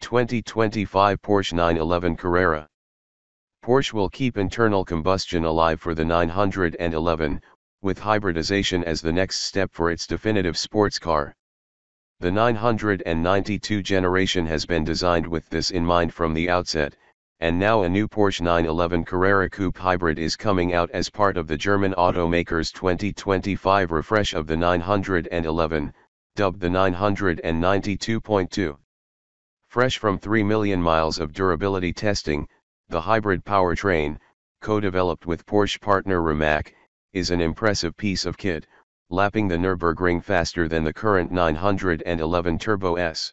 2025 Porsche 911 Carrera. Porsche will keep internal combustion alive for the 911, with hybridization as the next step for its definitive sports car. The 992 generation has been designed with this in mind from the outset, and now a new Porsche 911 Carrera Coupe Hybrid is coming out as part of the German automaker's 2025 refresh of the 911, dubbed the 992.2. Fresh from 3 million miles of durability testing, the hybrid powertrain, co-developed with Porsche partner Rimac, is an impressive piece of kit, lapping the Nürburgring faster than the current 911 Turbo S.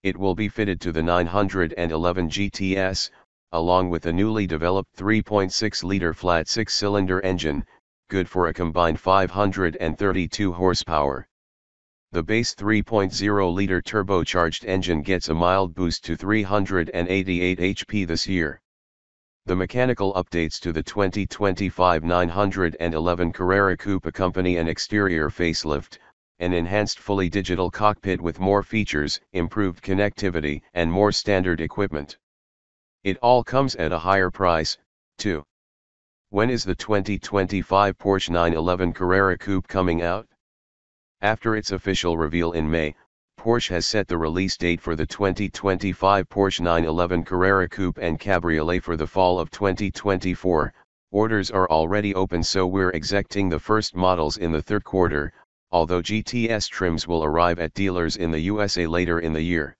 It will be fitted to the 911 GTS, along with a newly developed 3.6-liter flat six-cylinder engine, good for a combined 532 horsepower. The base 3.0-liter turbocharged engine gets a mild boost to 388 HP this year. The mechanical updates to the 2025 911 Carrera Coupe accompany an exterior facelift, an enhanced fully digital cockpit with more features, improved connectivity, and more standard equipment. It all comes at a higher price, too. When is the 2025 Porsche 911 Carrera Coupe coming out? After its official reveal in May, Porsche has set the release date for the 2025 Porsche 911 Carrera Coupe and Cabriolet for the fall of 2024. Orders are already open, so we're expecting the first models in the third quarter, although GTS trims will arrive at dealers in the USA later in the year.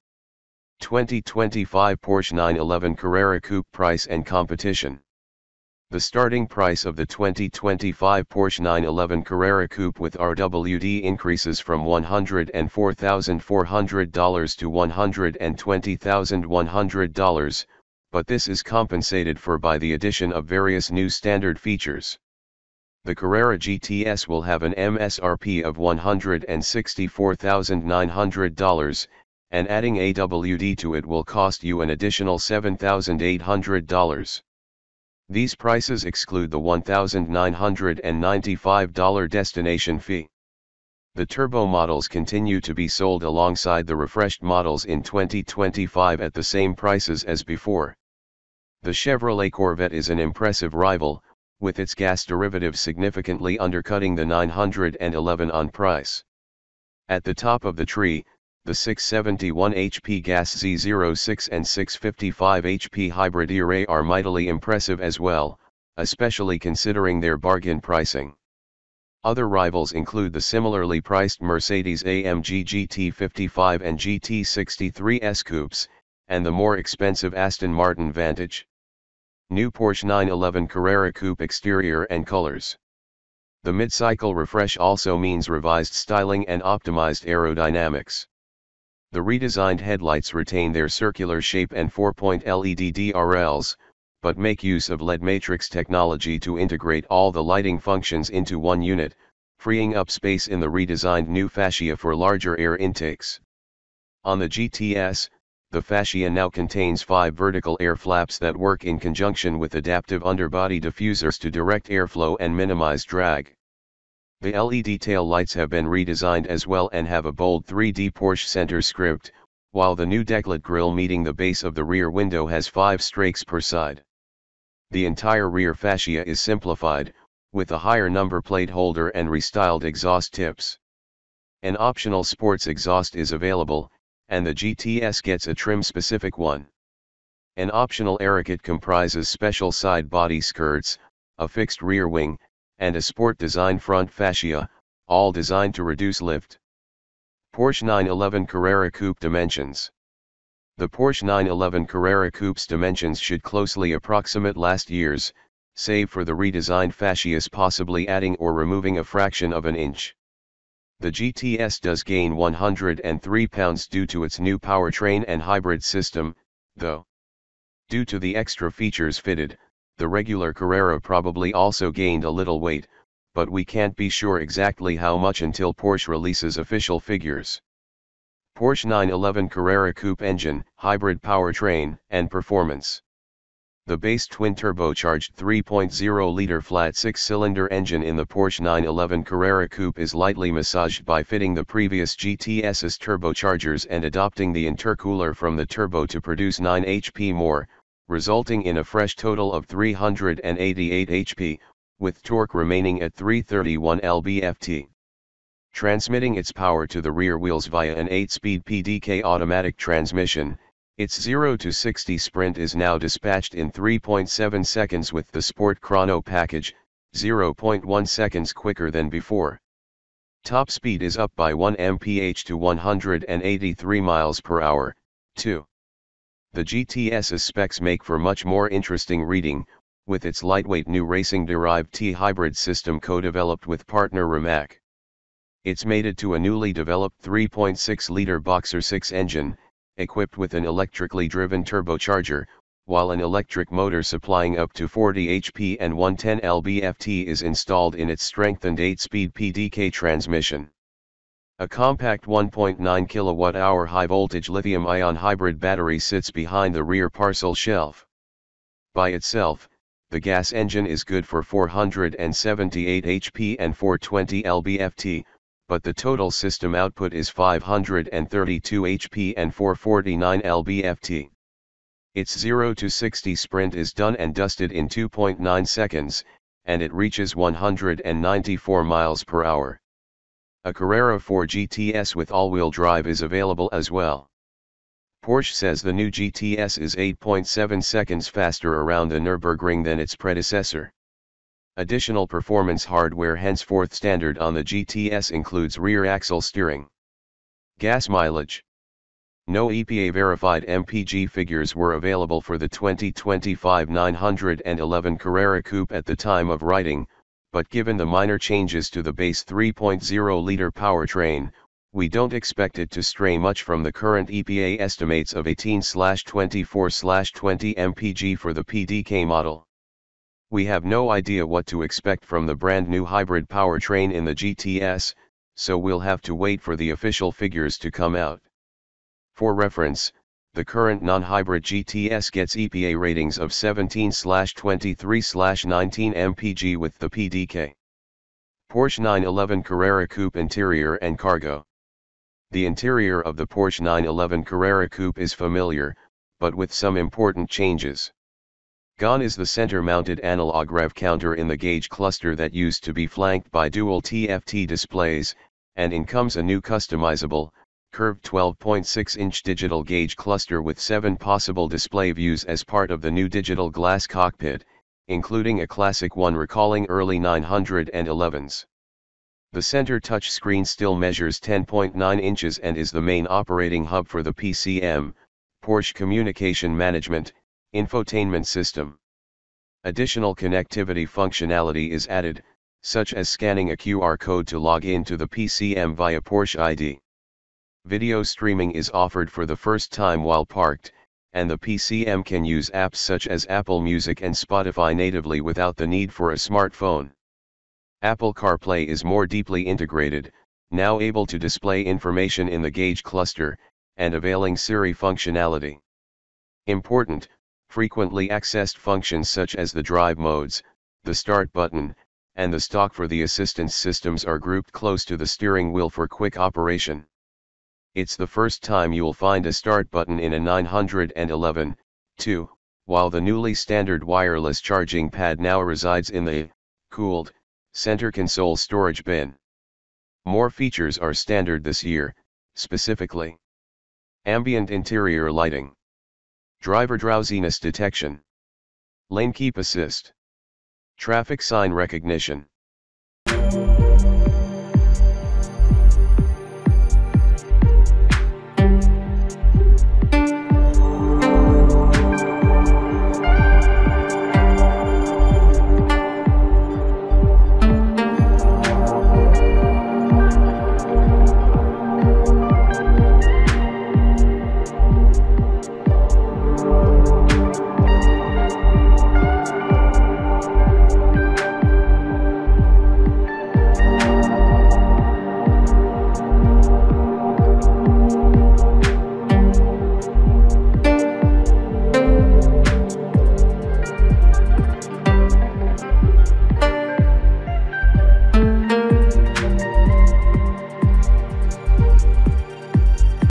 2025 Porsche 911 Carrera Coupe price and competition. The starting price of the 2025 Porsche 911 Carrera Coupe with RWD increases from $104,400 to $120,100, but this is compensated for by the addition of various new standard features. The Carrera GTS will have an MSRP of $164,900, and adding AWD to it will cost you an additional $7,800. These prices exclude the $1,995 destination fee. The turbo models continue to be sold alongside the refreshed models in 2025 at the same prices as before. The Chevrolet Corvette is an impressive rival, with its gas derivative significantly undercutting the 911 on price. At the top of the tree, the 671 HP gas Z06 and 655 HP hybrid E-Ray are mightily impressive as well, especially considering their bargain pricing. Other rivals include the similarly priced Mercedes-AMG GT55 and GT63 S-Coupes, and the more expensive Aston Martin Vantage. New Porsche 911 Carrera Coupe exterior and colors. The mid-cycle refresh also means revised styling and optimized aerodynamics. The redesigned headlights retain their circular shape and 4-point LED DRLs, but make use of LED matrix technology to integrate all the lighting functions into one unit, freeing up space in the redesigned new fascia for larger air intakes. On the GTS, the fascia now contains 5 vertical air flaps that work in conjunction with adaptive underbody diffusers to direct airflow and minimize drag. The LED tail lights have been redesigned as well and have a bold 3D Porsche center script, while the new decklet grille meeting the base of the rear window has 5 strakes per side. The entire rear fascia is simplified, with a higher number plate holder and restyled exhaust tips. An optional sports exhaust is available, and the GTS gets a trim-specific one. An optional aero kit comprises special side body skirts, a fixed rear wing, and a sport design front fascia, all designed to reduce lift. Porsche 911 Carrera Coupe dimensions. The Porsche 911 Carrera Coupe's dimensions should closely approximate last year's, save for the redesigned fascias possibly adding or removing a fraction of an inch. The GTS does gain 103 pounds due to its new powertrain and hybrid system, though. Due to the extra features fitted, the regular Carrera probably also gained a little weight, but we can't be sure exactly how much until Porsche releases official figures. Porsche 911 Carrera Coupe engine, hybrid powertrain, and performance. The base twin-turbocharged 3.0-liter flat six-cylinder engine in the Porsche 911 Carrera Coupe is lightly massaged by fitting the previous GTS's turbochargers and adopting the intercooler from the turbo to produce 9 HP more, resulting in a fresh total of 388 HP, with torque remaining at 331 lb-ft. Transmitting its power to the rear wheels via an 8-speed PDK automatic transmission, its 0 to 60 sprint is now dispatched in 3.7 seconds with the Sport Chrono package, 0.1 seconds quicker than before. Top speed is up by 1 mph to 183 miles per hour, too. The GTS's specs make for much more interesting reading, with its lightweight new racing-derived T-hybrid system co-developed with partner Rimac. It's mated to a newly developed 3.6-liter Boxer 6 engine, equipped with an electrically driven turbocharger, while an electric motor supplying up to 40 HP and 110 lb-ft is installed in its strengthened 8-speed PDK transmission. A compact 1.9 kWh high-voltage lithium-ion hybrid battery sits behind the rear parcel shelf. By itself, the gas engine is good for 478 HP and 420 lb-ft, but the total system output is 532 HP and 449 lb-ft. Its 0 to 60 sprint is done and dusted in 2.9 seconds, and it reaches 194 miles per hour. A Carrera 4 GTS with all-wheel drive is available as well. Porsche says the new GTS is 8.7 seconds faster around the Nürburgring than its predecessor. Additional performance hardware henceforth standard on the GTS includes rear axle steering. Gas mileage. No EPA-verified MPG figures were available for the 2025 911 Carrera Coupe at the time of writing, but given the minor changes to the base 3.0-liter powertrain, we don't expect it to stray much from the current EPA estimates of 18/24/20 MPG for the PDK model. We have no idea what to expect from the brand new hybrid powertrain in the GTS, so we'll have to wait for the official figures to come out. For reference, the current non-hybrid GTS gets EPA ratings of 17/23/19 mpg with the PDK. Porsche 911 Carrera Coupe interior and cargo. The interior of the Porsche 911 Carrera Coupe is familiar, but with some important changes. Gone is the center-mounted analog rev counter in the gauge cluster that used to be flanked by dual TFT displays, and in comes a new customizable, curved 12.6-inch digital gauge cluster with 7 possible display views as part of the new digital glass cockpit, including a classic one recalling early 911s. The center touchscreen still measures 10.9 inches and is the main operating hub for the PCM, Porsche Communication Management, infotainment system. Additional connectivity functionality is added, such as scanning a QR code to log in to the PCM via Porsche ID. Video streaming is offered for the first time while parked, and the PCM can use apps such as Apple Music and Spotify natively without the need for a smartphone. Apple CarPlay is more deeply integrated, now able to display information in the gauge cluster, and availing Siri functionality. Important, frequently accessed functions such as the drive modes, the start button, and the stalk for the assistance systems are grouped close to the steering wheel for quick operation. It's the first time you'll find a start button in a 911, too, while the newly standard wireless charging pad now resides in the cooled center console storage bin. More features are standard this year, specifically ambient interior lighting, driver drowsiness detection, lane keep assist, traffic sign recognition,